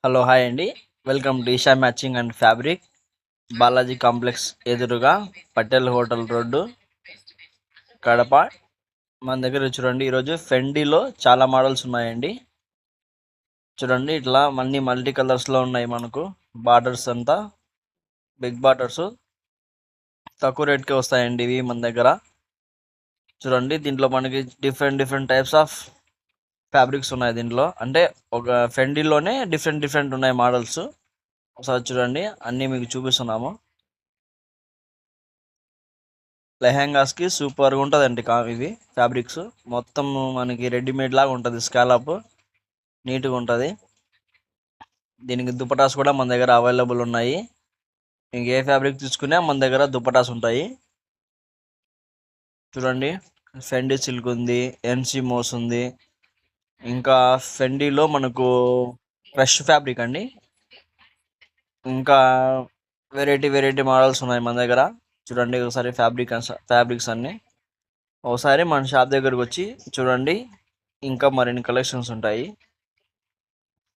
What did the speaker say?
Hello hi అండి. Welcome to Eesha matching and fabric, Balaji complex ఎదురుగా, Patel hotel road, Kadapa. మన దగ్గర చూడండి, ఈరోజు ఫెండీలో చాలా మోడల్స్ ఉన్నాయండి. చూడండి, ఇట్లా అన్ని మల్టీ కలర్స్లో ఉన్నాయి. మనకు బార్డర్స్ అంతా బిగ్ బార్డర్స్, తక్కువ రేట్కే వస్తాయండి ఇవి మన దగ్గర. చూడండి, దీంట్లో మనకి డిఫరెంట్ టైప్స్ ఆఫ్ ఫ్యాబ్రిక్స్ ఉన్నాయి. దీంట్లో అంటే ఒక ఫెండీలోనే డిఫరెంట్ ఉన్నాయి మోడల్స్. ఒకసారి చూడండి, అన్నీ మీకు చూపిస్తున్నాము. లెహెంగాస్కి సూపర్గా ఉంటుందండి ఇవి ఫ్యాబ్రిక్స్. మొత్తం మనకి రెడీమేడ్ లాగా ఉంటుంది. స్కాలప్ నీట్గా ఉంటుంది. దీనికి దుపటాస్ కూడా మన దగ్గర అవైలబుల్ ఉన్నాయి. మీకు ఏ ఫ్యాబ్రిక్ తీసుకున్నా మన దగ్గర దుపటాస్ ఉంటాయి. చూడండి, ఫెండీ సిల్క్ ఉంది, ఎన్సీ మోస్ ఉంది. ఇంకా ఫెండీలో మనకు ఫ్రెష్ ఫ్యాబ్రిక్ అండి. ఇంకా వెరైటీ మోడల్స్ ఉన్నాయి మన దగ్గర. చూడండి ఒకసారి ఫ్యాబ్రిక్స్ అన్నీ ఒకసారి మన షాప్ దగ్గరకు వచ్చి చూడండి. ఇంకా మరిన్ని కలెక్షన్స్ ఉంటాయి.